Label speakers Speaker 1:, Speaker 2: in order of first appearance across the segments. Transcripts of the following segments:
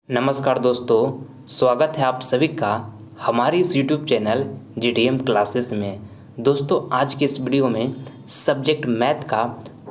Speaker 1: नमस्कार दोस्तों, स्वागत है आप सभी का हमारे इस यूट्यूब चैनल जीडीएम क्लासेस में। दोस्तों, आज की इस वीडियो में सब्जेक्ट मैथ का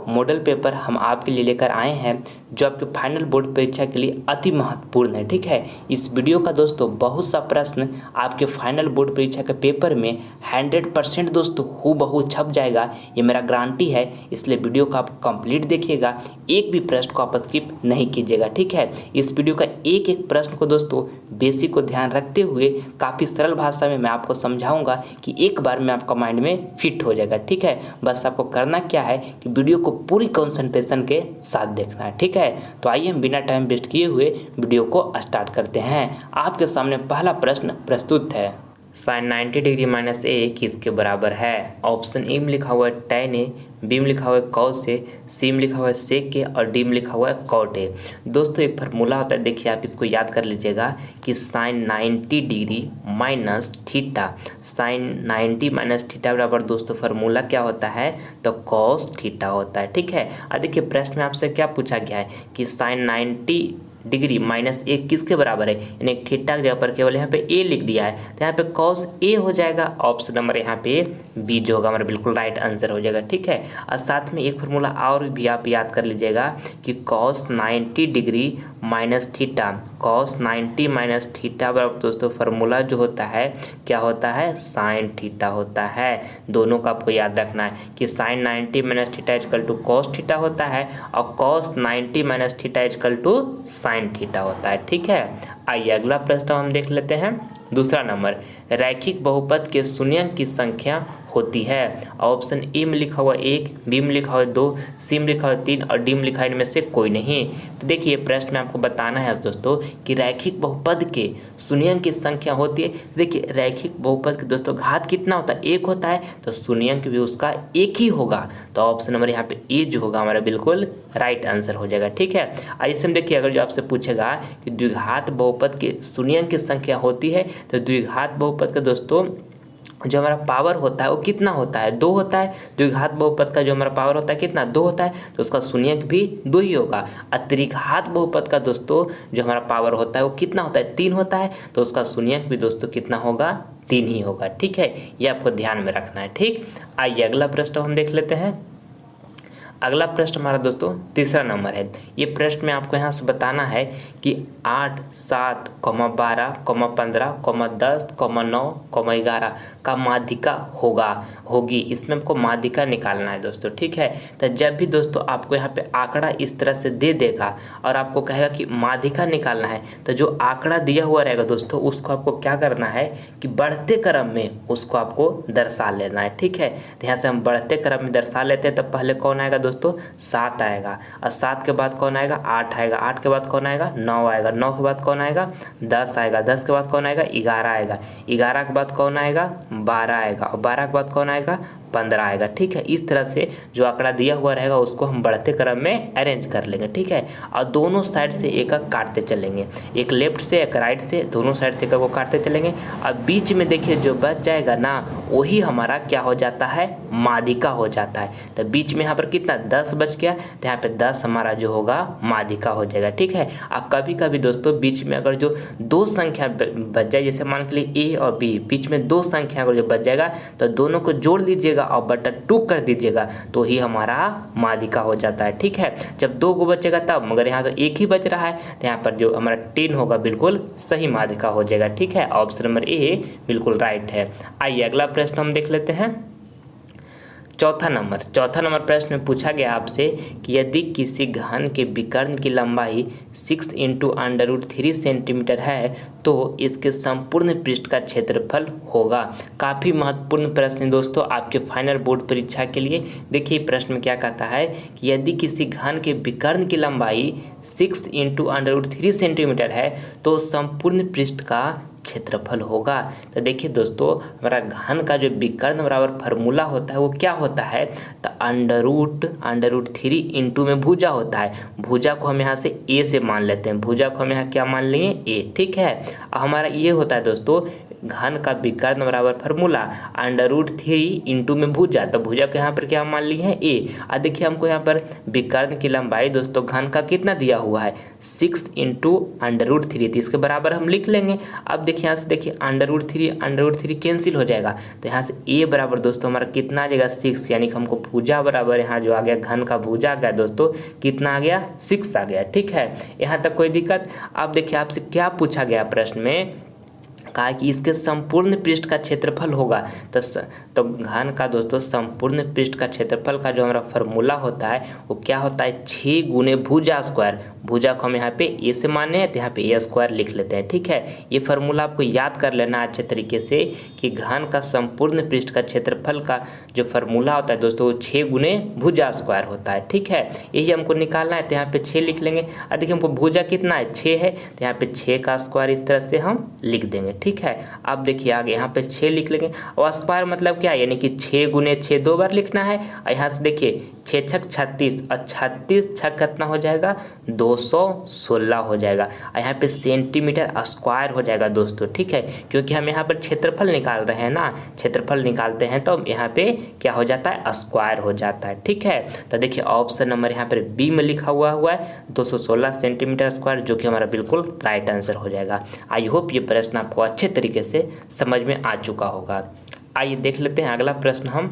Speaker 1: मॉडल पेपर हम आपके लिए लेकर आए हैं, जो आपके फाइनल बोर्ड परीक्षा के लिए अति महत्वपूर्ण है। ठीक है, इस वीडियो का दोस्तों बहुत सा प्रश्न आपके फाइनल बोर्ड परीक्षा के पेपर में 100% दोस्तों हूबहू छप जाएगा, ये मेरा गारंटी है। इसलिए वीडियो को आप कंप्लीट देखिएगा, एक भी प्रश्न को आप स्किप नहीं कीजिएगा। ठीक है, इस वीडियो का एक एक प्रश्न को दोस्तों बेसिक को ध्यान रखते हुए काफ़ी सरल भाषा में मैं आपको समझाऊंगा कि एक बार में आपका माइंड में फिट हो जाएगा। ठीक है, बस आपको करना क्या है कि वीडियो को पूरी कंसंट्रेशन के साथ देखना है। ठीक है, तो आइए हम बिना टाइम वेस्ट किए हुए वीडियो को स्टार्ट करते हैं। आपके सामने पहला प्रश्न प्रस्तुत है, साइन 90 डिग्री माइनस ए किसके बराबर है। ऑप्शन ए में लिखा हुआ है tan ए, बी में लिखा हुआ है cos ए, सी में लिखा हुआ है sec ए और डी में लिखा हुआ है cot ए। दोस्तों एक फार्मूला होता है, देखिए आप इसको याद कर लीजिएगा कि sine 90 degree minus theta, sine 90 minus theta बराबर दोस्तों फार्मूला क्या होता है, तो cos थीटा होता है। ठीक है, और देखिए प्रश्न में आपसे क्या पूछा गया है कि साइन 90 डिग्री माइनस ए किसके बराबर है, यानी थीटा की जगह पर केवल यहाँ पे ए लिख दिया है, तो यहाँ पे कॉस ए हो जाएगा। ऑप्शन नंबर यहाँ पे बी जो होगा हमारा बिल्कुल राइट आंसर हो जाएगा। ठीक है, और साथ में एक फार्मूला और भी आप याद कर लीजिएगा कि cos 90 degree minus theta, cos 90 minus theta बराबर दोस्तों फार्मूला जो होता है क्या होता है, साइन थीटा होता है। दोनों का आपको याद रखना है कि sine 90 minus theta is equal to cos theta होता है और cos 90 minus theta is equal to sine theta होता है। ठीक है, आइए अगला प्रश्न हम देख लेते हैं। दूसरा नंबर, रैखिक बहुपद के शून्यंक की संख्या होती है। ऑप्शन ए में लिखा हुआ 1, बी में लिखा हुआ 2, सी में लिखा हुआ 3 और डी में लिखा है इनमें से कोई नहीं। तो देखिए प्रश्न में आपको बताना है दोस्तों कि रैखिक बहुपद के शून्यंक की संख्या होती है। देखिए रैखिक बहुपद के दोस्तों घात कितना होता है, 1 होता है, तो शून्यंक भी उसका 1 ही होगा। तो ऑप्शन नंबर यहाँ पे ए जो होगा हमारा बिल्कुल राइट आंसर हो जाएगा। ठीक है, आइए हम देखिए, अगर जो आपसे पूछेगा कि द्विघात बहुपद के शून्यंक की संख्या होती है, तो द्विघात बहुपद का दोस्तों जो हमारा पावर होता है वो कितना होता है, 2 होता है। द्विघात बहुपद का जो हमारा पावर होता है कितना, 2 होता है, तो उसका शून्यंक भी 2 ही होगा। और त्रिघात बहुपद का दोस्तों जो हमारा पावर होता है वो कितना होता है, 3 होता है, तो उसका शून्यंक भी दोस्तों कितना होगा, 3 ही होगा। ठीक है, ये आपको ध्यान में रखना है। ठीक, आइए अगला प्रश्न हम देख लेते हैं। अगला प्रश्न हमारा दोस्तों तीसरा नंबर है। ये प्रश्न में आपको यहाँ से बताना है कि 8, 7, 12, 15, 10, 9, 11 का माध्यिका होगी। इसमें आपको माध्यिका निकालना है दोस्तों। ठीक है, तो जब भी दोस्तों आपको यहाँ पे आंकड़ा इस तरह से दे देगा और आपको कहेगा कि माध्यिका निकालना है, तो जो आंकड़ा दिया हुआ रहेगा दोस्तों उसको आपको क्या करना है कि बढ़ते क्रम में उसको आपको दर्शा लेना है। ठीक है, तो यहाँ से हम बढ़ते क्रम में दर्शा लेते हैं। तब पहले कौन आएगा दोस्तों, 7 आएगा, और 7 के बाद कौन आएगा, 8 आएगा, 8 के बाद कौन आएगा, 9 आएगा, 9 के बाद कौन आएगा, 10 आएगा, 10 के बाद कौन आएगा, 11 आएगा, 11 के बाद कौन आएगा, 12 आएगा, और 12 के बाद कौन आएगा, 15 आएगा। ठीक है, इस तरह से जो आंकड़ा दिया हुआ रहेगा उसको हम बढ़ते क्रम में अरेंज कर लेंगे। ठीक है, और दोनों साइड से एक एक काटते चलेंगे, एक लेफ्ट से एक राइट से, दोनों साइड से एक को काटते चलेंगे। और बीच में देखिए जो बच जाएगा ना, वही हमारा क्या हो जाता है, माध्यिका हो जाता है। तो बीच में यहाँ पर कितना, 10 बच गया, तो यहाँ पे 10 हमारा जो होगा माध्यिका हो जाएगा। ठीक है, अब कभी कभी दोस्तों बीच में अगर जो 2 संख्या बच जाए, जैसे मान के लिए ए और बी, बीच में 2 संख्या अगर जो बच जाएगा तो दोनों को जोड़ लीजिएगा और बटा 2 कर दीजिएगा, तो ही हमारा माध्यिका हो जाता है। ठीक है, जब 2 को बचेगा तब, मगर यहाँ तो 1 ही बच रहा है, तो यहाँ पर जो हमारा 10 होगा बिल्कुल सही माध्यिका हो जाएगा। ठीक है, ऑप्शन नंबर ए बिल्कुल राइट है। आइए अगला प्रश्न हम देख लेते हैं। चौथा नंबर प्रश्न में पूछा गया आपसे कि यदि किसी घन के विकर्ण की लंबाई 6 × √3 सेंटीमीटर है तो इसके संपूर्ण पृष्ठ का क्षेत्रफल होगा। काफ़ी महत्वपूर्ण प्रश्न है दोस्तों आपके फाइनल बोर्ड परीक्षा के लिए। देखिए प्रश्न में क्या कहता है कि यदि किसी घन के विकर्ण की लंबाई 6 × √3 सेंटीमीटर है तो संपूर्ण पृष्ठ का क्षेत्रफल होगा। तो देखिए दोस्तों हमारा घन का जो विकर्ण बराबर फार्मूला होता है वो क्या होता है, तो √3 इंटू में भुजा होता है। भुजा को हम यहाँ से ए से मान लेते हैं, भुजा को हम यहाँ क्या मान लेंगे, ए। ठीक है, हमारा ये होता है दोस्तों घन का विकर्ण बराबर फार्मूला √3 इंटू में भुजा, तो भुजा को यहाँ पर क्या मान ली है ए। और देखिए हमको यहाँ पर विकर्ण की लंबाई दोस्तों घन का कितना दिया हुआ है 6 इंटू √3, तो इसके बराबर हम लिख लेंगे। अब देखिए यहाँ से देखिए √3 कैंसिल हो जाएगा, तो यहाँ से ए बराबर दोस्तों हमारा कितना आ जाएगा 6, यानी कि हमको भुजा बराबर यहाँ जो आ गया घन का भुजा आ गया दोस्तों कितना आ गया 6 आ गया। ठीक है, यहाँ तक कोई दिक्कत। अब देखिए आपसे क्या पूछा गया प्रश्न में, कहा कि इसके संपूर्ण पृष्ठ का क्षेत्रफल होगा, तो घन का दोस्तों संपूर्ण पृष्ठ का क्षेत्रफल का जो हमारा फार्मूला होता है वो क्या होता है 6 गुने भुजा स्क्वायर। भुजा को हम यहाँ पे ए से माने हैं तो यहाँ पे ए स्क्वायर लिख लेते हैं। ठीक है, ये फार्मूला आपको याद कर लेना अच्छे तरीके से कि घन का संपूर्ण पृष्ठ का क्षेत्रफल का जो फार्मूला होता है दोस्तों वो 6 गुने भुजा स्क्वायर होता है। ठीक है, यही हमको निकालना है, तो यहाँ पे 6 लिख लेंगे। और देखिए हमको भुजा कितना है 6 है, तो यहाँ पे 6 का स्क्वायर इस तरह से हम लिख देंगे। ठीक है, अब देखिए आगे यहाँ पे 6 लिख लेंगे, और स्क्वायर मतलब क्या है यानी कि 6 गुने 6 2 बार लिखना है। और यहाँ से देखिए 6 छक 36 और 36 छक कितना हो जाएगा 216 हो जाएगा। और यहाँ पे सेंटीमीटर स्क्वायर हो जाएगा दोस्तों। ठीक है, क्योंकि हम यहाँ पर क्षेत्रफल निकाल रहे हैं ना, क्षेत्रफल निकालते हैं तो यहाँ पे क्या हो जाता है स्क्वायर हो जाता है। ठीक है, तो देखिए ऑप्शन नंबर यहाँ पर बी में लिखा हुआ है 216 सेंटीमीटर स्क्वायर, जो कि हमारा बिल्कुल राइट आंसर हो जाएगा। आई होप ये प्रश्न आपको अच्छे तरीके से समझ में आ चुका होगा। आइए देख लेते हैं अगला प्रश्न हम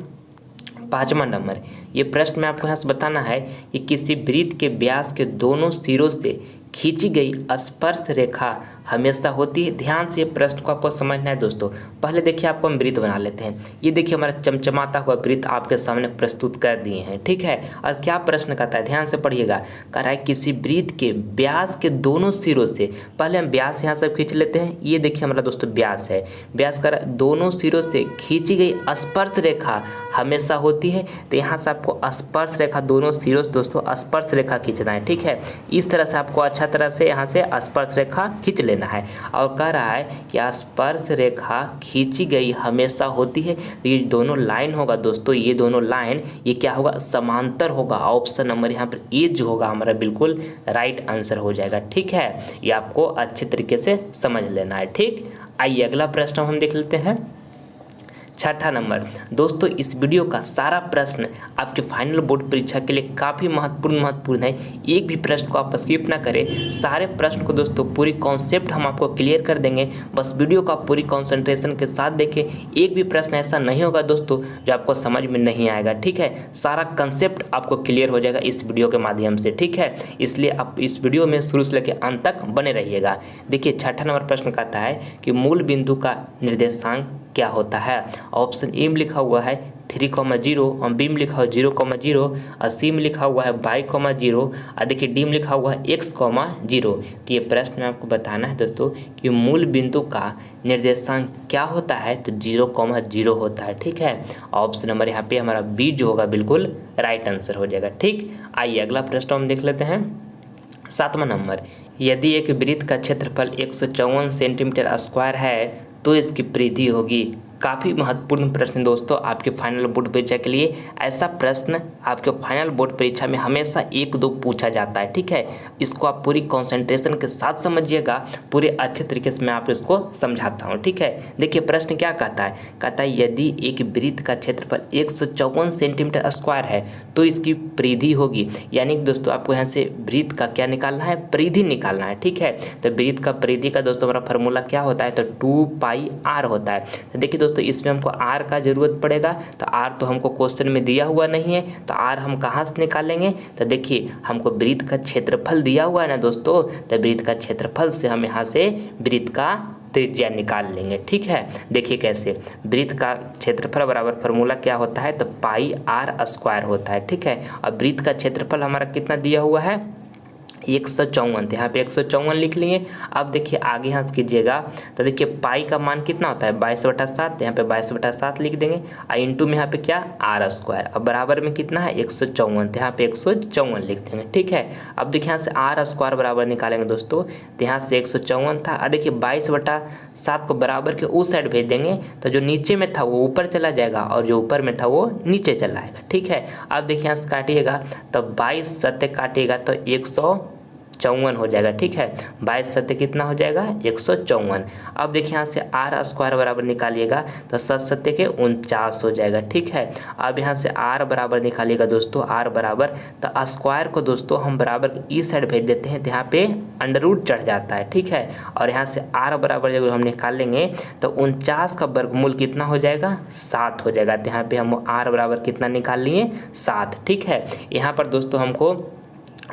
Speaker 1: 5वां नंबर। ये प्रश्न में आपको यहाँ से बताना है कि किसी वृत्त के व्यास के दोनों सिरों से खींची गई स्पर्श रेखा हमेशा होती है। ध्यान से ये प्रश्न को आपको समझना है दोस्तों। पहले देखिए आपको हम वृत्त बना लेते हैं। ये देखिए हमारा चमचमाता हुआ वृत्त आपके सामने प्रस्तुत कर दिए हैं। ठीक है, और क्या प्रश्न कहता है ध्यान से पढ़िएगा, कह रहा है किसी वृत्त के व्यास के दोनों सिरों से, पहले हम व्यास यहाँ से खींच लेते हैं। ये देखिए हमारा दोस्तों व्यास है, व्यास कर दोनों सिरों से खींची गई स्पर्श रेखा हमेशा होती है। तो यहाँ से आपको स्पर्श रेखा दोनों सिरों से दोस्तों स्पर्श रेखा खींचना है। ठीक है, इस तरह से आपको अच्छा तरह से यहाँ से स्पर्श रेखा खींच लेना है। और कह रहा है कि स्पर्श रेखा खींची गई हमेशा होती है, तो ये दोनों लाइन होगा दोस्तों, ये दोनों लाइन ये क्या होगा समांतर होगा। ऑप्शन नंबर यहाँ पर ए जो होगा हमारा बिल्कुल राइट आंसर हो जाएगा। ठीक है, ये आपको अच्छे तरीके से समझ लेना है। ठीक, आइए अगला प्रश्न हम देख लेते हैं 6ठा नंबर। दोस्तों इस वीडियो का सारा प्रश्न आपके फाइनल बोर्ड परीक्षा के लिए काफ़ी महत्वपूर्ण है। एक भी प्रश्न को आप स्किप ना करें, सारे प्रश्न को दोस्तों पूरी कॉन्सेप्ट हम आपको क्लियर कर देंगे। बस वीडियो का पूरी कंसंट्रेशन के साथ देखें, एक भी प्रश्न ऐसा नहीं होगा दोस्तों जो आपको समझ में नहीं आएगा। ठीक है, सारा कंसेप्ट आपको क्लियर हो जाएगा इस वीडियो के माध्यम से। ठीक है, इसलिए आप इस वीडियो में शुरू से लेकर अंत तक बने रहिएगा। देखिए 6ठा नंबर प्रश्न कहता है कि मूल बिंदु का निर्देशांक क्या होता है। ऑप्शन ए में लिखा हुआ है 3,0 और बी में लिखा हुआ 0,0 और सी में लिखा हुआ है y,0 और देखिए डी में लिखा हुआ है x,0। तो ये प्रश्न में आपको बताना है दोस्तों कि मूल बिंदु का निर्देशांक क्या होता है, तो 0,0 होता है। ठीक है, ऑप्शन नंबर यहाँ पे हमारा बी जो होगा बिल्कुल राइट आंसर हो जाएगा। ठीक, आइए अगला प्रश्न हम देख लेते हैं 7वां नंबर। यदि एक वृत्त का क्षेत्रफल 154 सेंटीमीटर स्क्वायर है तो इसकी परिधि होगी। काफ़ी महत्वपूर्ण प्रश्न दोस्तों आपके फाइनल बोर्ड परीक्षा के लिए। ऐसा प्रश्न आपके फाइनल बोर्ड परीक्षा में हमेशा 1-2 पूछा जाता है। ठीक है, इसको आप पूरी कंसंट्रेशन के साथ समझिएगा, पूरे अच्छे तरीके से मैं आप इसको समझाता हूँ। ठीक है, देखिए प्रश्न क्या कहता है यदि एक वृत्त का क्षेत्रफल 154 सेंटीमीटर स्क्वायर है तो इसकी परिधि होगी। यानी कि दोस्तों आपको यहाँ से वृत्त का क्या निकालना है, परिधि निकालना है। ठीक है, तो वृत्त का परिधि का दोस्तों हमारा फार्मूला क्या होता है, तो 2πr होता है। तो देखिए दोस्तों इसमें हमको r का जरूरत पड़ेगा, तो r तो हमको क्वेश्चन में दिया हुआ नहीं है, तो r हम कहाँ से निकालेंगे। तो देखिए हमको वृत्त का क्षेत्रफल दिया हुआ है ना दोस्तों, तो वृत्त का क्षेत्रफल से हम यहाँ से वृत्त का त्रिज्या निकाल लेंगे। ठीक है, देखिए कैसे, वृत्त का क्षेत्रफल बराबर फार्मूला क्या होता है, तो πr² होता है। ठीक है, और वृत्त का क्षेत्रफल हमारा कितना दिया हुआ है 154, तो यहाँ पे 154 लिख लिए। अब देखिए आगे यहाँ से कीजिएगा, तो देखिए पाई का मान कितना होता है 22/7, यहाँ पे 22/7 लिख देंगे और इंटू में यहाँ पे क्या r²। अब बराबर में कितना है 154, तो यहाँ पे 154 लिख देंगे। ठीक है, अब देखिए यहाँ से r² बराबर निकालेंगे दोस्तों, तो यहाँ से 154 था। और देखिए 22/7 को बराबर के उस साइड भेज देंगे, तो जो नीचे में था वो ऊपर चला जाएगा और जो ऊपर में था वो नीचे चला आएगा। ठीक है, अब देखिए यहाँ से काटिएगा, तो 22 सत्ते काटिएगा तो 154 154 हो जाएगा। ठीक है, 22 सत्ते कितना हो जाएगा 154। अब देखिए यहाँ से आर स्क्वायर बराबर निकालिएगा तो 7 सत्ते के 49 हो जाएगा। ठीक है, अब यहाँ से आर बराबर निकालिएगा दोस्तों, आर बराबर तो स्क्वायर को दोस्तों हम बराबर इस साइड भेज देते हैं तो यहाँ पे अंडर रूट चढ़ जाता है। ठीक है, और यहाँ से आर बराबर जब हम निकाल लेंगे तो 49 का वर्गमूल कितना हो जाएगा 7 हो जाएगा। तो यहाँ पे हम आर बराबर कितना निकाल लिए 7। ठीक है, यहाँ पर दोस्तों हमको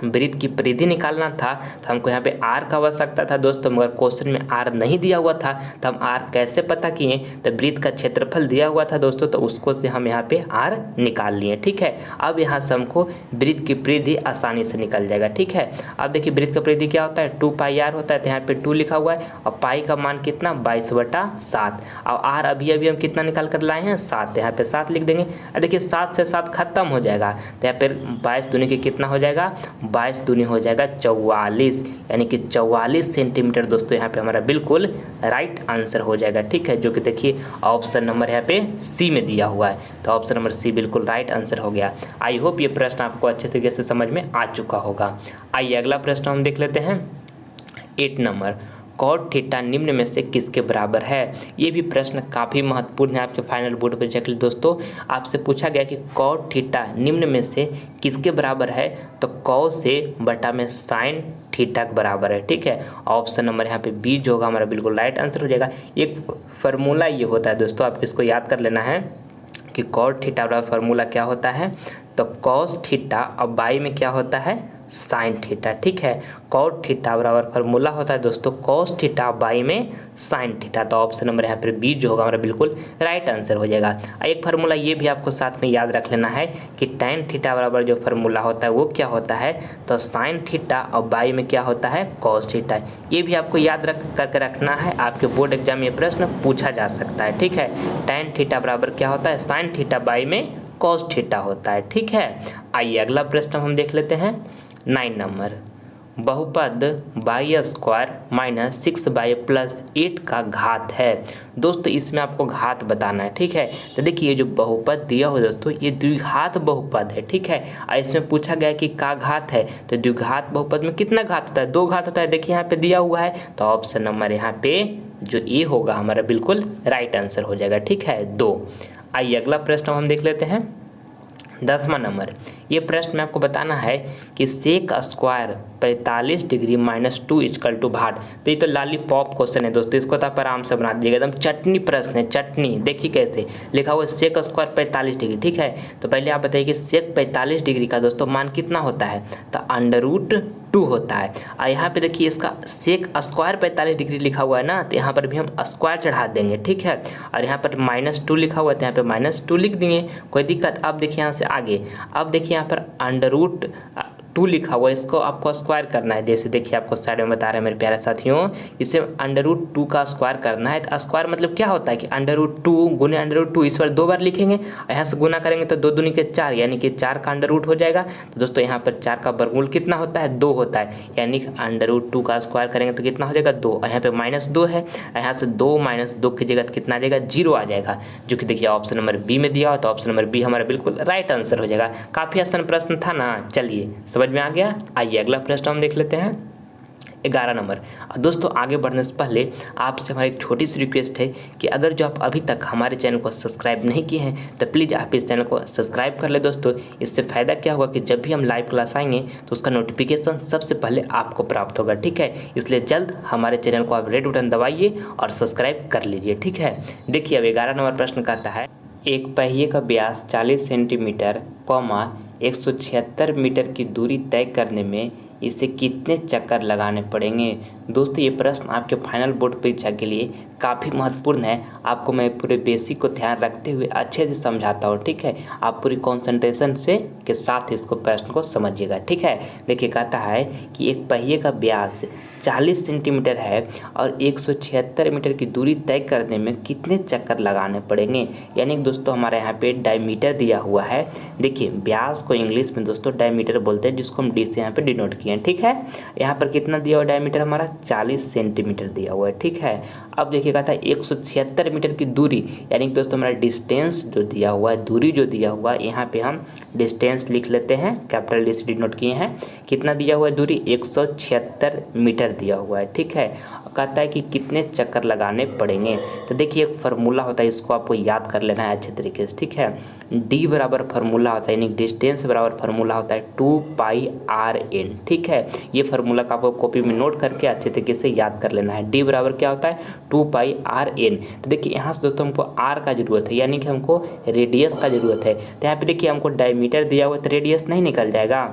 Speaker 1: वृत्त की परिधि निकालना था तो हमको यहाँ पे आर का आवश्यकता था दोस्तों, मगर क्वेश्चन में आर नहीं दिया हुआ था तो हम आर कैसे पता किए, तो वृत्त का क्षेत्रफल दिया हुआ था दोस्तों तो उसको से हम यहाँ पे आर निकाल लिए। ठीक है, अब यहाँ से हमको वृत्त की परिधि आसानी से निकल जाएगा। ठीक है, अब देखिए वृत्त का परिधि क्या होता है 2πr होता है, तो यहाँ पे 2 लिखा हुआ है और पाई का मान कितना 22/7 और आर अभी हम कितना निकाल कर लाए हैं 7, यहाँ पे 7 लिख देंगे। और देखिए 7 से 7 खत्म हो जाएगा तो यहाँ पे 22 दूनी के कितना हो जाएगा 22 दूनी हो जाएगा 44, यानी कि 44 सेंटीमीटर दोस्तों यहाँ पे हमारा बिल्कुल राइट आंसर हो जाएगा। ठीक है, जो कि देखिए ऑप्शन नंबर यहाँ पे सी में दिया हुआ है, तो ऑप्शन नंबर सी बिल्कुल राइट आंसर हो गया। आई होप ये प्रश्न आपको अच्छे तरीके से समझ में आ चुका होगा। आइए अगला प्रश्न हम देख लेते हैं। 8 नंबर, कॉट थीटा निम्न में से किसके बराबर है। ये भी प्रश्न काफ़ी महत्वपूर्ण है, आपके फाइनल बोर्ड पर चेक लीजिए दोस्तों। आपसे पूछा गया कि कॉट थीटा निम्न में से किसके बराबर है, तो कॉ से बटा में साइन थीटा के बराबर है। ठीक है, ऑप्शन नंबर यहाँ पे बी जो होगा हमारा बिल्कुल राइट आंसर हो जाएगा। एक फार्मूला ये होता है दोस्तों, आपको इसको याद कर लेना है कि कॉट थीटा बराबर फार्मूला क्या होता है, तो कॉस थीटा और बाई में क्या होता है साइन थीटा। ठीक है, कॉट थीटा बराबर फार्मूला होता है दोस्तों कॉस थीटा बाई में साइन थीटा, तो ऑप्शन नंबर यहाँ पर बी जो होगा हमारा बिल्कुल राइट आंसर हो जाएगा। एक फार्मूला ये भी आपको साथ में याद रख लेना है कि टैन थीटा बराबर जो फार्मूला होता है वो क्या होता है, तो साइन थीटा और बाई में क्या होता है कॉस थीटा। ये भी आपको याद करके रखना है, आपके बोर्ड एग्जाम में ये प्रश्न पूछा जा सकता है। ठीक है, टैन थीटा बराबर क्या होता है साइन थीटा बाई में कॉस थीटा होता है। ठीक है, आइए अगला प्रश्न हम देख लेते हैं। 9 नंबर, बहुपद by square minus 6y plus 8 का घात है। दोस्तों इसमें आपको घात बताना है। ठीक है, तो देखिए ये जो बहुपद दिया हो दोस्तों ये द्विघात बहुपद है। ठीक है, और इसमें पूछा गया कि का घात है, तो द्विघात बहुपद में कितना घात होता है 2 घात होता है। देखिए यहाँ पे दिया हुआ है, तो ऑप्शन नंबर यहाँ पे जो ए होगा हमारा बिल्कुल राइट आंसर हो जाएगा। ठीक है 2। आइए अगला प्रश्न हम देख लेते हैं। 10वां नंबर, ये प्रश्न में आपको बताना है कि sec square 45 degree minus 2 equal to भाट। तो ये तो लॉलीपॉप क्वेश्चन है दोस्तों, इसको तो आप आराम से बना दीजिएगा, एकदम चटनी प्रश्न है चटनी। देखिए कैसे लिखा हुआ है सेक स्क्वायर 45 डिग्री। ठीक है, तो पहले आप बताइए कि सेक 45 डिग्री का दोस्तों मान कितना होता है, तो √2 होता है। और यहाँ पे देखिए इसका सेक स्क्वायर 45 डिग्री लिखा हुआ है ना, तो यहाँ पर भी हम स्क्वायर चढ़ा देंगे। ठीक है, और यहाँ पर -2 लिखा हुआ है तो यहाँ पे -2 लिख दिए, कोई दिक्कत। अब देखिए यहाँ से आगे, अब देखिए यहाँ पर √2 लिखा हुआ है, इसको आपको स्क्वायर करना है। जैसे देखिए आपको साइड में बता रहे हैं मेरे प्यारे साथियों, इसे √2 का स्क्वायर करना है। तो स्क्वायर मतलब क्या होता है कि √2 गुने √2, इस पर 2 बार लिखेंगे और यहाँ से गुना करेंगे तो 2 दूनी के 4, यानी कि 4 का अंडर रूट हो जाएगा। तो दोस्तों यहाँ पर 4 का वर्गमूल कितना होता है 2 होता है, यानी कि √2 का स्क्वायर करेंगे तो कितना हो जाएगा 2, और यहाँ पे -2 है, यहाँ से 2 - 2 की जगह कितना आ जाएगा 0 आ जाएगा, जो कि देखिए ऑप्शन नंबर बी में दिया हो, तो ऑप्शन नंबर बी हमारा बिल्कुल राइट आंसर हो जाएगा। काफ़ी आसान प्रश्न था ना, चलिए समझ में आ गया। आइए अगला प्रश्न हम देख लेते हैं। 11 नंबर, दोस्तों आगे बढ़ने से पहले आपसे हमारी एक छोटी सी रिक्वेस्ट है कि अगर जो आप अभी तक हमारे चैनल को सब्सक्राइब नहीं किए हैं तो प्लीज़ आप इस चैनल को सब्सक्राइब कर ले दोस्तों। इससे फ़ायदा क्या होगा कि जब भी हम लाइव क्लास आएंगे तो उसका नोटिफिकेशन सबसे पहले आपको प्राप्त होगा। ठीक है, इसलिए जल्द हमारे चैनल को आप रेड बटन दबाइए और सब्सक्राइब कर लीजिए। ठीक है, देखिए अब 11 नंबर प्रश्न कहता है, एक पहिए का व्यास 40 सेंटीमीटर, 176 मीटर की दूरी तय करने में इसे कितने चक्कर लगाने पड़ेंगे। दोस्तों ये प्रश्न आपके फाइनल बोर्ड परीक्षा के लिए काफ़ी महत्वपूर्ण है। आपको मैं पूरे बेसिक को ध्यान रखते हुए अच्छे से समझाता हूँ। ठीक है, आप पूरी कंसंट्रेशन से के साथ इसको प्रश्न को समझिएगा। ठीक है, देखिए कहता है कि एक पहिए का व्यास 40 सेंटीमीटर है और 176 मीटर की दूरी तय करने में कितने चक्कर लगाने पड़ेंगे। यानी कि दोस्तों हमारे यहाँ पे डायमीटर दिया हुआ है। देखिए व्यास को इंग्लिश में दोस्तों डायमीटर बोलते हैं, जिसको हम डी से यहाँ पे डिनोट किए हैं। ठीक है, यहाँ पर कितना दिया हुआ डायमीटर हमारा 40 सेंटीमीटर दिया हुआ है। ठीक है, अब देखिएगा था 176 मीटर की दूरी, यानी कि दोस्तों हमारा डिस्टेंस जो दिया हुआ है, दूरी जो दिया हुआ है, यहाँ पे हम डिस्टेंस लिख लेते हैं, कैपिटल डी से डिनोट किए हैं। कितना दिया हुआ है दूरी, 176 मीटर दिया हुआ है। ठीक है, कहता है कि कितने चक्कर लगाने पड़ेंगे। तो देखिए एक फार्मूला होता है, इसको आपको याद कर लेना है अच्छे तरीके से। ठीक है, डी बराबर फार्मूला होता है, यानी डिस्टेंस बराबर फार्मूला होता है 2πr/n। ठीक है, ये फार्मूला का आपको कॉपी में नोट करके अच्छे तरीके से याद कर लेना है। डी बराबर क्या होता है, 2πr/n। तो देखिए यहाँ से दोस्तों हमको आर का जरूरत है, यानी कि हमको रेडियस का जरूरत है। तो यहाँ पे देखिए हमको डायमीटर दिया हुआ है, तो रेडियस नहीं निकल जाएगा।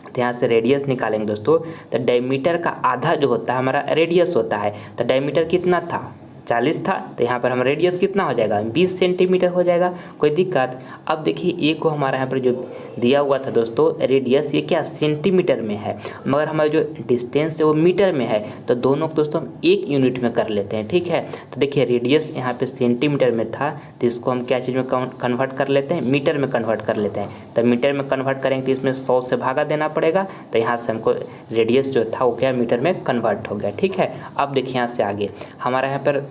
Speaker 1: तो यहाँ से रेडियस निकालेंगे दोस्तों, तो डायमीटर का आधा जो होता है हमारा रेडियस होता है। तो डायमीटर कितना था, 40 था, तो यहाँ पर हमारा रेडियस कितना हो जाएगा, 20 सेंटीमीटर हो जाएगा। कोई दिक्कत। अब देखिए एक को हमारा यहाँ पर जो दिया हुआ था दोस्तों रेडियस, ये क्या सेंटीमीटर में है, मगर हमारा जो डिस्टेंस है वो मीटर में है। तो दोनों को दोस्तों हम एक यूनिट में कर लेते हैं। ठीक है, तो देखिए रेडियस यहाँ पे सेंटीमीटर में था, तो इसको हम क्या चीज़ में कन्वर्ट कर लेते हैं, मीटर में कन्वर्ट कर लेते हैं। तो मीटर में कन्वर्ट करेंगे तो इसमें 100 से भागा देना पड़ेगा। तो यहाँ से हमको रेडियस जो था वो क्या मीटर में कन्वर्ट हो गया। ठीक है, अब देखिए यहाँ से आगे हमारा यहाँ पर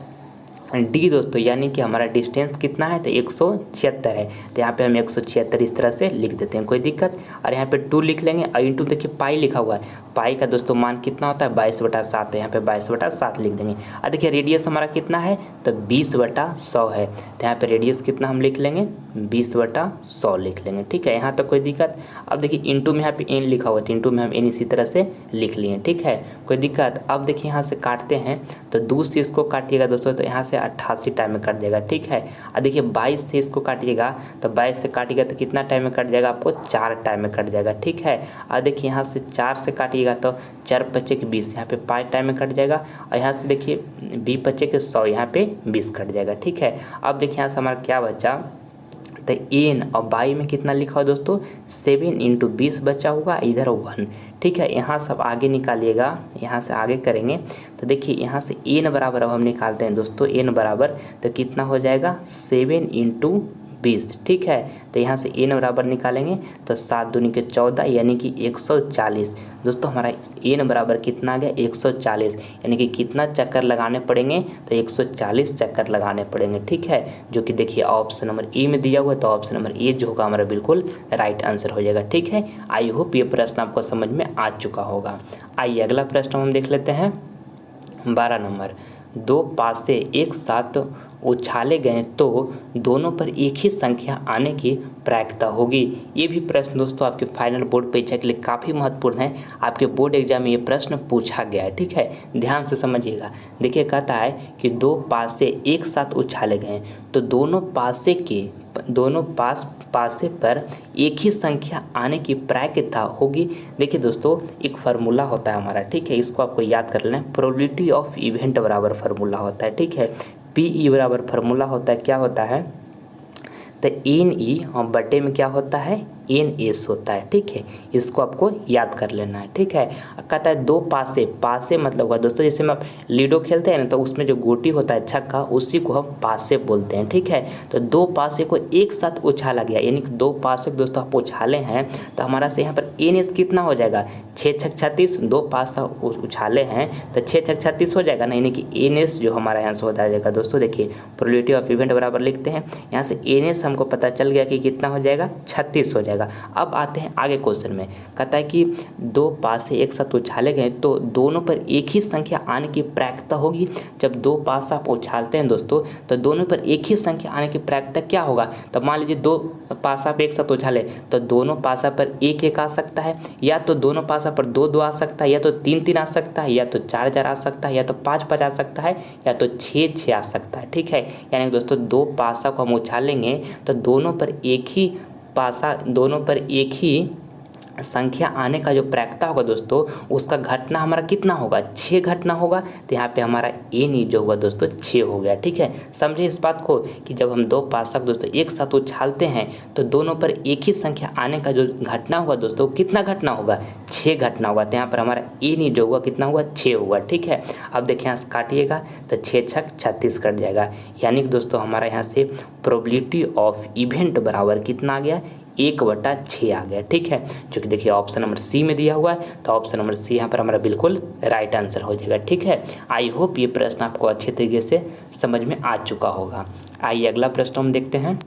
Speaker 1: डी दोस्तों, यानी कि हमारा डिस्टेंस कितना है, तो 176 है। तो यहाँ पे हम 176 इस तरह से लिख देते हैं, कोई दिक्कत। और यहाँ पे 2 लिख लेंगे और इंटू देखिए पाई लिखा हुआ है, पाई का दोस्तों मान कितना होता है 22/7 है, यहाँ पे 22/7 लिख देंगे। और देखिए रेडियस हमारा कितना है, तो 20/100 है। तो यहाँ पे रेडियस कितना हम लिख लेंगे, 20/100 लिख लेंगे। ठीक है, यहाँ तक कोई दिक्कत। अब देखिए इंटू में यहाँ पे एन लिखा हुआ है, तो इंटू में हम एन इसी तरह से लिख लिए। ठीक है, कोई दिक्कत। अब देखिए यहाँ से काटते हैं, तो 2 से इसको काटिएगा दोस्तों, तो यहाँ से 88 टाइम में कट जाएगा। ठीक है, और देखिए 22 से इसको काटिएगा, तो 22 से काटिएगा तो कितना टाइम में कट जाएगा, आपको 4 टाइम में कट जाएगा। ठीक है, और देखिए यहाँ से 4 से काटिएगा तो 4×5=20, यहाँ पे 5 टाइम में कट जाएगा। और यहाँ से देखिए 20×100, यहाँ पे 20 कट जाएगा। ठीक है, अब देखिए यहाँ से हमारा क्या बचा, तो एन और बाई में कितना लिखा हुआ दोस्तों, 7×20 बचा हुआ, इधर 1। ठीक है, यहाँ सब आगे निकालिएगा, यहाँ से आगे करेंगे तो देखिए यहाँ से एन बराबर अब हम निकालते हैं दोस्तों, एन बराबर तो कितना हो जाएगा 7×20। ठीक है, तो यहाँ से एन बराबर निकालेंगे तो 7×2=14, यानी कि 140। दोस्तों हमारा एन बराबर कितना आ गया, 140, यानी कि कितना चक्कर लगाने पड़ेंगे, तो 140 चक्कर लगाने पड़ेंगे। ठीक है, जो कि देखिए ऑप्शन नंबर ए में दिया हुआ है, तो ऑप्शन नंबर ए जो होगा हमारा बिल्कुल राइट आंसर हो जाएगा। ठीक है, आई होप ये प्रश्न आपको समझ में आ चुका होगा। आइए अगला प्रश्न हम देख लेते हैं। 12 नंबर, 2 पासे एक साथ उछाले गए तो दोनों पर एक ही संख्या आने की प्रायिकता होगी। ये भी प्रश्न दोस्तों आपके फाइनल बोर्ड परीक्षा के लिए काफ़ी महत्वपूर्ण है। आपके बोर्ड एग्जाम में ये प्रश्न पूछा गया है। ठीक है, ध्यान से समझिएगा। देखिए कहता है कि 2 पासे एक साथ उछाले गए तो दोनों पासे पर एक ही संख्या आने की प्रायिकता होगी। देखिए दोस्तों एक फार्मूला होता है हमारा, ठीक है, इसको आपको याद कर लेना है। प्रोबेबिलिटी ऑफ इवेंट बराबर फार्मूला होता है। ठीक है, पी बराबर फार्मूला होता है, क्या होता है, तो NE और बटे में क्या होता है, NS होता है। ठीक है, इसको आपको याद कर लेना है। ठीक है, कहता है 2 पासे मतलब हुआ दोस्तों, जैसे हम लूडो खेलते हैं ना, तो उसमें जो गोटी होता है छक्का, उसी को हम पासे बोलते हैं। ठीक है, तो 2 पासे को एक साथ उछाला गया, यानी कि 2 पासे दोस्तों आप उछाले हैं, तो हमारा से यहाँ पर NS कितना हो जाएगा, 6×6=36। 2 पासा उछाले हैं तो 6×6=36 हो जाएगा ना, यानी कि NS जो हमारा यहाँ से हो जाएगा दोस्तों। देखिए प्रोबेबिलिटी ऑफ इवेंट बराबर लिखते हैं, यहाँ से NS हमको पता चल गया कि कितना हो जाएगा, 36 हो जाएगा। अब आते हैं आगे क्वेश्चन में, कहता है कि 2 पासे एक साथ उछाले गए तो दोनों पर एक ही संख्या आने की प्रायिकता होगी। जब 2 पासा आप उछालते हैं दोस्तों, तो दोनों पर एक ही संख्या आने की प्रायिकता क्या होगा, तो मान लीजिए 2 पासा आप एक साथ उछाले तो दोनों पासा पर 1 आ सकता है, या तो दोनों पासा पर 2 आ सकता है, या तो 3 आ सकता है, या तो 4 आ सकता है, या तो 5 आ सकता है, या तो 6 आ सकता है। ठीक है, यानी कि दोस्तों 2 पासा को हम उछालेंगे तो दोनों पर एक ही संख्या आने का जो प्रायिकता होगा दोस्तों, उसका घटना हमारा कितना होगा, 6 घटना होगा। तो यहाँ पे हमारा एन ई जो हुआ दोस्तों 6 हो गया। ठीक है, समझे इस बात को कि जब हम दो पासक दोस्तों एक साथ उछालते हैं तो दोनों पर एक ही संख्या आने का जो घटना हुआ दोस्तों, कितना घटना होगा, 6 घटना होगा। तो यहाँ पर हमारा एन ई जो हुआ कितना हुआ, 6 होगा। ठीक है, अब देखिए यहाँ से काटिएगा तो 6 छक 36 कट जाएगा। यानी कि दोस्तों हमारा यहाँ से प्रोबेबिलिटी ऑफ इवेंट बराबर कितना आ गया, 1/6 आ गया। ठीक है, जो कि देखिए ऑप्शन नंबर सी में दिया हुआ है, तो ऑप्शन नंबर सी यहाँ पर हमारा बिल्कुल राइट आंसर हो जाएगा। ठीक है, आई होप ये प्रश्न आपको अच्छे तरीके से समझ में आ चुका होगा। आइए अगला प्रश्न हम देखते हैं,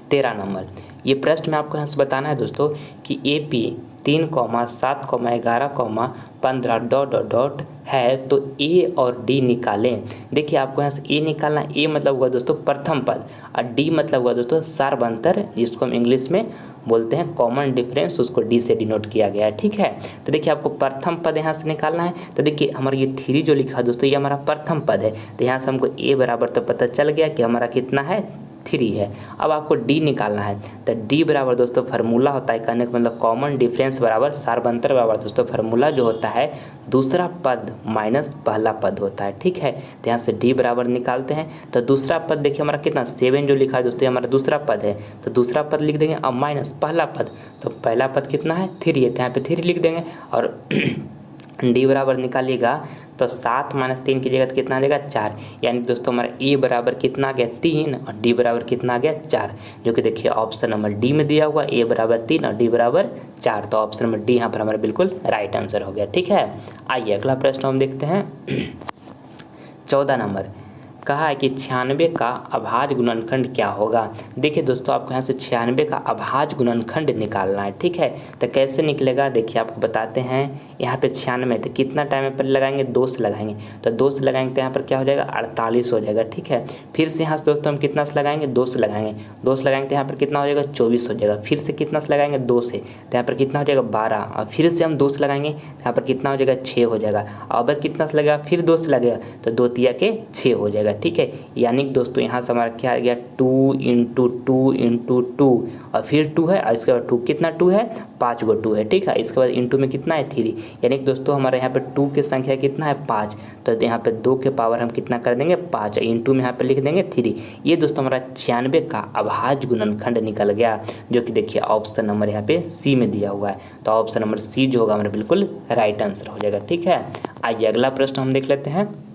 Speaker 1: 13 नंबर। ये प्रश्न में आपको यहाँ से बताना है दोस्तों कि AP 3,7,11,15 डॉट डॉट डॉट है, तो A और D निकालें। देखिए आपको यहाँ से A निकालना, A मतलब हुआ दोस्तों प्रथम पद और D मतलब हुआ दोस्तों सार्वंतर, जिसको हम इंग्लिश में बोलते हैं कॉमन डिफरेंस, उसको D से डिनोट किया गया है। ठीक है, तो देखिए आपको प्रथम पद यहाँ से निकालना है। तो देखिए हमारा ये 3 जो लिखा है दोस्तों, ये हमारा प्रथम पद है। तो यहाँ से हमको A बराबर तो पता चल गया कि हमारा कितना है, 3 है। अब आपको D निकालना है, तो D बराबर दोस्तों फार्मूला होता है, कहने का मतलब कॉमन डिफरेंस बराबर सार्वंतर बराबर दोस्तों फार्मूला जो होता है दूसरा पद माइनस पहला पद होता है। ठीक है, तो यहाँ से D बराबर निकालते हैं। तो दूसरा पद देखिए हमारा कितना, 7 जो लिखा है दोस्तों, हमारा दूसरा पद है, तो दूसरा पद लिख देंगे। अब माइनस पहला पद, तो पहला पद कितना है, 3 है, तो यहाँ पे 3 लिख देंगे। और D बराबर निकालिएगा तो 7 - 3 की जगह कितना आ जाएगा, 4। यानी दोस्तों हमारा A बराबर कितना आ गया, 3 और D बराबर कितना आ गया, 4, जो कि देखिए ऑप्शन नंबर D में दिया हुआ, A बराबर 3 और D बराबर 4। तो ऑप्शन नंबर D यहाँ पर हमारा बिल्कुल राइट आंसर हो गया। ठीक है, आइए अगला प्रश्न हम देखते हैं, 14 नंबर। कहा है कि 96 का अभाज्य गुणनखंड क्या होगा। देखिए दोस्तों आपको यहाँ से 96 का अभाज्य गुणनखंड निकालना है। ठीक है, तो कैसे निकलेगा देखिए आपको बताते हैं। यहाँ पे 96, तो कितना टाइम पर लगाएंगे, 2 से लगाएंगे, तो 2 से लगाएंगे तो यहाँ पर क्या हो जाएगा, 48 हो जाएगा। ठीक है, फिर से यहाँ से दोस्तों हम कितना से लगाएंगे, 2 से लगाएंगे, 2 से लगाएंगे तो यहाँ पर कितना हो जाएगा, 24 हो जाएगा। फिर से कितना से लगाएंगे, 2 से, तो यहाँ पर कितना हो जाएगा, 12। और फिर से हम 2 से लगाएंगे तो यहाँ पर कितना हो जाएगा, 6 हो जाएगा। और अगर कितना से लगेगा, फिर 2 से लगेगा तो 2 तिया के 6 हो जाएगा। ठीक है, यानी कि दोस्तों यहाँ से हमारा क्या आ गया, 2 × 2 × 2 और फिर 2 है, और इसके बाद 2 कितना 2 है, 5 गो 2 है। ठीक है, इसके बाद इंटू में कितना है, 3। यानी कि दोस्तों हमारे यहाँ पे 2 की संख्या कितना है, 5। तो यहाँ पे 2 के पावर हम कितना कर देंगे, 5, इंटू में यहाँ पे लिख देंगे 3। ये दोस्तों हमारा 96 का अभाज्य गुणनखंड निकल गया, जो कि देखिए ऑप्शन नंबर यहाँ पे सी में दिया हुआ है। तो ऑप्शन नंबर सी जो होगा हमारा बिल्कुल राइट आंसर हो जाएगा। ठीक है, आइए अगला प्रश्न हम देख लेते हैं,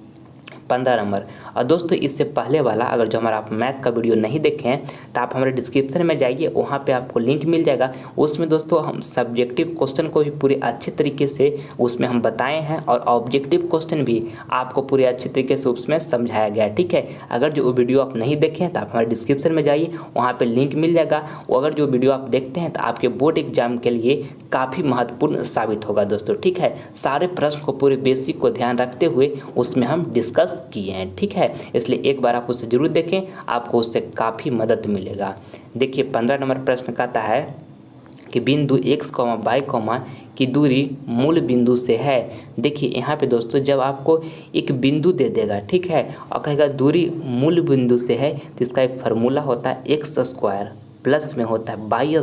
Speaker 1: 15 नंबर। और दोस्तों इससे पहले वाला अगर जो हमारा आप मैथ का वीडियो नहीं देखे हैं तो आप हमारे डिस्क्रिप्शन में जाइए, वहाँ पे आपको लिंक मिल जाएगा। उसमें दोस्तों हम सब्जेक्टिव क्वेश्चन को भी पूरे अच्छे तरीके से उसमें हम बताए हैं, और ऑब्जेक्टिव क्वेश्चन भी आपको पूरे अच्छे तरीके से उसमें समझाया गया है। ठीक है, अगर जो वीडियो आप नहीं देखें तो आप हमारे डिस्क्रिप्शन में जाइए, वहाँ पर लिंक मिल जाएगा। वो अगर जो वीडियो आप देखते हैं तो आपके बोर्ड एग्जाम के लिए काफ़ी महत्वपूर्ण साबित होगा दोस्तों। ठीक है, सारे प्रश्न को पूरे बेसिक को ध्यान रखते हुए उसमें हम डिस्कस किए हैं। ठीक है, इसलिए एक बार आप उसे जरूर देखें, आपको उससे काफ़ी मदद मिलेगा। देखिए 15 नंबर प्रश्न कहता है कि बिंदु x, y, की दूरी मूल बिंदु से है। देखिए यहाँ पे दोस्तों जब आपको एक बिंदु दे देगा, ठीक है, और कहेगा दूरी मूल बिंदु से है, तो इसका एक फार्मूला होता है x² प्लस में होता है y²,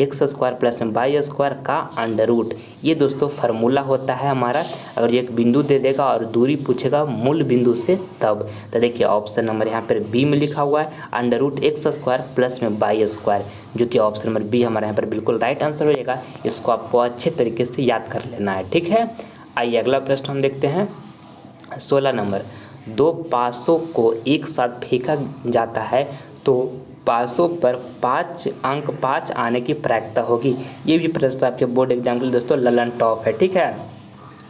Speaker 1: x² प्लस में y² का अंडर रूट। ये दोस्तों फार्मूला होता है हमारा, अगर एक बिंदु दे देगा और दूरी पूछेगा मूल बिंदु से तब। तो देखिए ऑप्शन नंबर यहाँ पर बी में लिखा हुआ है अंडर रूट x² प्लस में y², जो कि ऑप्शन नंबर बी हमारे यहाँ पर बिल्कुल राइट आंसर हो जाएगा। इसको आपको अच्छे तरीके से याद कर लेना है। ठीक है, आइए अगला प्रश्न हम देखते हैं, 16 नंबर। 2 पासों को एक साथ फेंका जाता है तो पासों पर 5 आने की प्रायिकता होगी। ये भी प्रश्न आपके बोर्ड एग्जाम के लिए दोस्तों ललन टॉप है। ठीक है,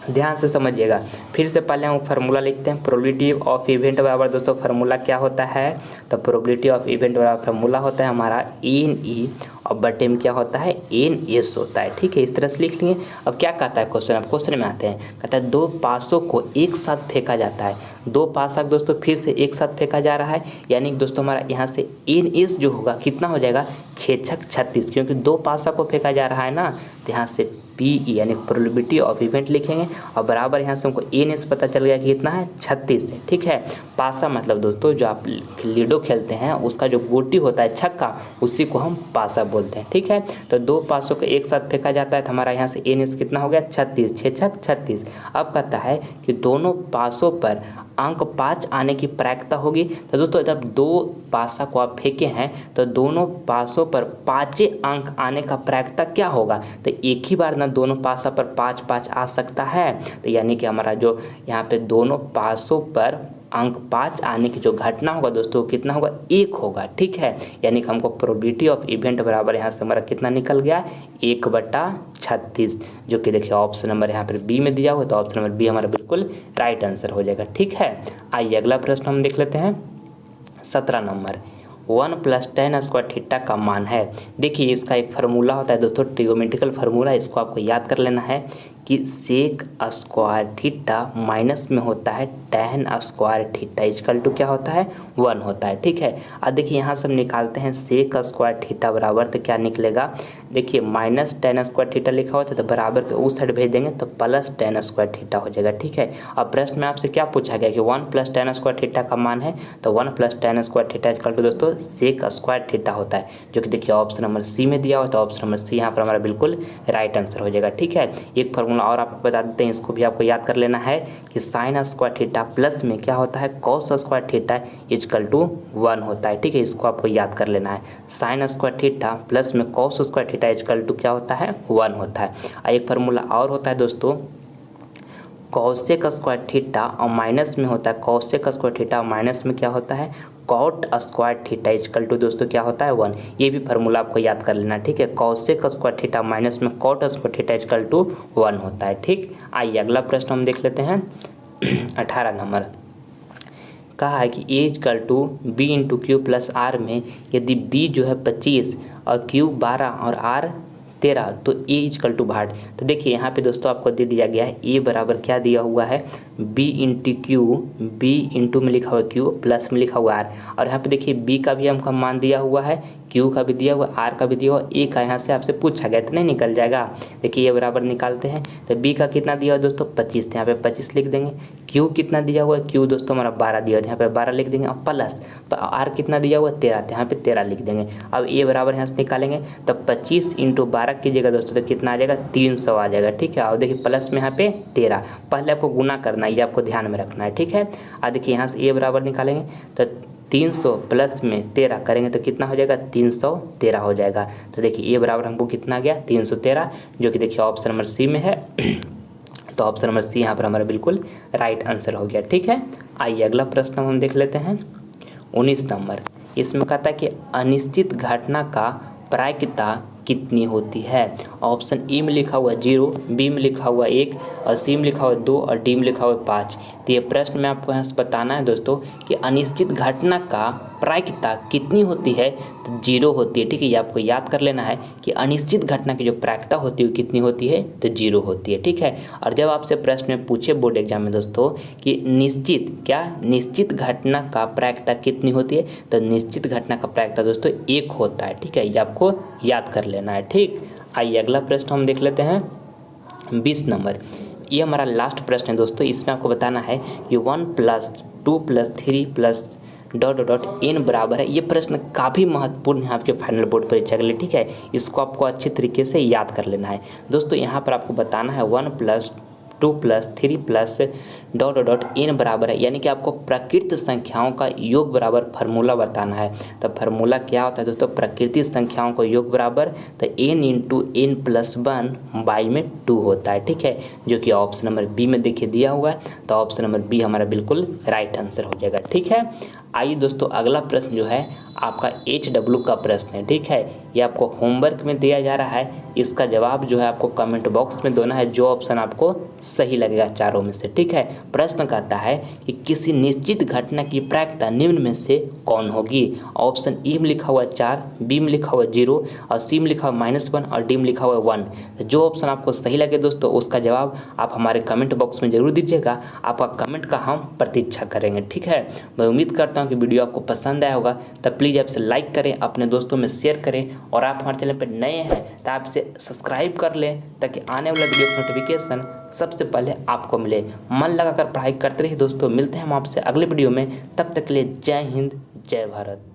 Speaker 1: ध्यान से समझिएगा। फिर से पहले हम फार्मूला लिखते हैं, प्रोबेबिलिटी ऑफ इवेंट बराबर दोस्तों फार्मूला क्या होता है, तो प्रोबेबिलिटी ऑफ इवेंट बराबर फार्मूला होता है हमारा NE, और बटे में क्या होता है, NS होता है। ठीक है, इस तरह से लिख लिए। अब क्या कहता है क्वेश्चन, अब क्वेश्चन में आते हैं, कहता है 2 पासों को एक साथ फेंका जाता है। 2 पासा दोस्तों फिर से एक साथ फेंका जा रहा है, यानी कि दोस्तों हमारा यहाँ से NS जो होगा कितना हो जाएगा, 6 × 36, क्योंकि 2 पासा को फेंका जा रहा है ना, तो यहाँ से PE यानी प्रोबेबिलिटी ऑफ इवेंट लिखेंगे और बराबर यहाँ से हमको ANS पता चल गया कि कितना है 36 है। ठीक है, पासा मतलब दोस्तों जो आप लूडो खेलते हैं उसका जो गोटी होता है छक्का, उसी को हम पासा बोलते हैं। ठीक है, तो 2 पासों को एक साथ फेंका जाता है तो हमारा यहाँ से ANS कितना हो गया 36, 6 छक 36। अब कहता है कि दोनों पासों पर अंक 5 आने की प्रायिकता होगी। तो दोस्तों जब 2 पासा को आप फेंके हैं तो दोनों पासों पर 5 अंक आने का प्रायिकता क्या होगा, तो एक ही बार ना दोनों पासा पर 5 आ सकता है। तो यानी कि हमारा जो यहाँ पे दोनों पासों पर अंक 5 आने की जो घटना होगा दोस्तों कितना होगा 1 होगा। ठीक है, यानी कि हमको प्रोबेबिलिटी ऑफ इवेंट बराबर यहाँ से हमारा कितना निकल गया 1/36, जो कि देखिए ऑप्शन नंबर यहाँ पर बी में दिया हुआ, तो ऑप्शन नंबर बी हमारा बिल्कुल राइट आंसर हो जाएगा। ठीक है, आइए अगला प्रश्न हम देख लेते हैं 17 नंबर। 1 + tan स्क्वायर थीटा का मान है। देखिए इसका एक फार्मूला होता है दोस्तों, ट्रिगोमेट्रिकल फार्मूला, इसको आपको याद कर लेना है कि सेक स्क्वायर थीटा माइनस में होता है tan square theta equal to क्या होता है 1 होता है। ठीक है, अब देखिए यहाँ से हम निकालते हैं सेक स्क्वायर थीटा बराबर, तो क्या निकलेगा, देखिए माइनस tan स्क्वायर थीटा लिखा होता है तो बराबर के उस साइड भेज देंगे तो प्लस tan स्क्वायर थीटा हो जाएगा। ठीक है, अब प्रश्न में आपसे क्या पूछा गया कि 1 + tan स्क्वायर थीटा का मान है, तो 1 + tan square theta equal to दोस्तों सेक स्क्वायर थीटा होता है, जो कि देखिए ऑप्शन नंबर सी में दिया हुआ, तो ऑप्शन नंबर सी यहाँ पर हमारा बिल्कुल राइट आंसर हो जाएगा। ठीक है, एक फार्मूला और आपको बता देते हैं, इसको भी आपको याद कर लेना है कि साइन स्क्वायर थीटा प्लस में क्या होता है cos square theta equal to 1 होता है। ठीक है, इसको आपको याद कर लेना है, साइन स्क्वायर थीटा प्लस में cos square theta equal to क्या होता है 1 होता है। एक फार्मूला और होता है दोस्तों कॉसेक स्क्वायर थीटा और माइनस में होता है कॉसेक स्क्वायर थीटा और माइनस में क्या होता है cot square theta equal to दोस्तों क्या होता है 1। ये भी फार्मूला आपको याद कर लेना। ठीक है, कॉसेक स्क्वायर थीटा माइनस में cot square theta equal to 1 होता है। ठीक, आइए अगला प्रश्न हम देख लेते हैं 18 नंबर। कहा है कि A = B × Q + R में यदि B जो है 25 और Q 12 और R 13 तो A = 62। तो देखिए यहाँ पे दोस्तों आपको दे दिया गया है A बराबर क्या दिया हुआ है B × Q, B इंटू में लिखा हुआ Q प्लस में लिखा हुआ R, और यहाँ पे देखिए B का भी हमको मान दिया हुआ है, Q का भी दिया हुआ, R का भी दिया हुआ, A का यहाँ से आपसे पूछा गया तो नहीं निकल जाएगा। देखिए ये बराबर निकालते हैं तो B का कितना दिया हुआ दोस्तों 25, तो यहाँ पे 25 लिख देंगे। Q कितना दिया हुआ है, Q दोस्तों हमारा 12 दिया हुआ है, यहाँ पे 12 लिख देंगे, और प्लस R कितना दिया हुआ 13, तो यहाँ पे 13 लिख देंगे। अब A बराबर यहाँ से निकालेंगे तो 25 × 12 कीजिएगा दोस्तों तो कितना आ जाएगा 300 आ जाएगा। ठीक है, और देखिए प्लस में यहाँ पे 13, पहले आपको गुना करना है, ये आपको ध्यान में रखना है। ठीक है, और देखिए यहाँ से A बराबर निकालेंगे तो 300 प्लस में 13 करेंगे तो कितना हो जाएगा 313 हो जाएगा। तो देखिए A बराबर हमको कितना गया 313, जो कि देखिए ऑप्शन नंबर सी में है। तो ऑप्शन नंबर सी यहाँ पर हमारा बिल्कुल राइट आंसर हो गया। ठीक है, आइए अगला प्रश्न हम देख लेते हैं 19 नंबर। इसमें कहता है कि अनिश्चित घटना का प्रायिकता कितनी होती है। ऑप्शन ए में लिखा हुआ 0, बी में लिखा हुआ 1 और सी में लिखा हुआ 2 और डी में लिखा हुआ 5। तो ये प्रश्न में आपको यहाँ से बताना है दोस्तों कि अनिश्चित घटना का प्रायिकता कितनी होती है, तो 0 होती है। ठीक है, ये आपको याद कर लेना है कि अनिश्चित घटना की जो प्रायिकता होती है कितनी होती है, तो 0 होती है। ठीक है, और जब आपसे प्रश्न में पूछे बोर्ड एग्जाम में दोस्तों कि निश्चित घटना का प्रायिकता कितनी होती है, तो निश्चित घटना का प्रायिकता दोस्तों 1 होता है। ठीक है, ये आपको याद कर लेना है। ठीक, आइए अगला प्रश्न हम देख लेते हैं 20 नंबर। ये हमारा लास्ट प्रश्न है दोस्तों, इसमें आपको बताना है कि 1 + 2 + 3 + ... n बराबर है। ये प्रश्न काफ़ी महत्वपूर्ण है आपके फाइनल बोर्ड परीक्षा के लिए। ठीक है, इसको आपको अच्छे तरीके से याद कर लेना है दोस्तों। यहाँ पर आपको बताना है 1 + 2 + 3 + ... n बराबर है, यानी कि आपको प्राकृत संख्याओं का योग बराबर फार्मूला बताना है। तो फार्मूला क्या होता है दोस्तों, प्राकृतिक संख्याओं का योग बराबर तो n × n + 1 में 2 होता है। ठीक है, जो कि ऑप्शन नंबर बी में देखिए दिया हुआ है, तो ऑप्शन नंबर बी हमारा बिल्कुल राइट आंसर हो जाएगा। ठीक है, आइए दोस्तों अगला प्रश्न जो है आपका HW का प्रश्न है। ठीक है, ये आपको होमवर्क में दिया जा रहा है, इसका जवाब जो है आपको कमेंट बॉक्स में देना है, जो ऑप्शन आपको सही लगेगा चारों में से। ठीक है, प्रश्न कहता है कि किसी निश्चित घटना की प्रायिकता निम्न में से कौन होगी। ऑप्शन ए में लिखा हुआ 4, बी में लिखा हुआ 0 और सी में लिखा हुआ -1 और डी में लिखा हुआ 1। जो ऑप्शन आपको सही लगे दोस्तों उसका जवाब आप हमारे कमेंट बॉक्स में जरूर दीजिएगा, आपका कमेंट का हम प्रतीक्षा करेंगे। ठीक है, मैं उम्मीद करता हूँ हूँ कि वीडियो आपको पसंद आया होगा, तब प्लीज़ आपसे लाइक करें, अपने दोस्तों में शेयर करें, और आप हमारे चैनल पर नए हैं तो आप इसे सब्सक्राइब कर लें ताकि आने वाला वीडियो का नोटिफिकेशन सबसे पहले आपको मिले। मन लगाकर पढ़ाई करते रहिए दोस्तों। मिलते हैं हम आपसे अगले वीडियो में, तब तक के लिए जय हिंद जय भारत।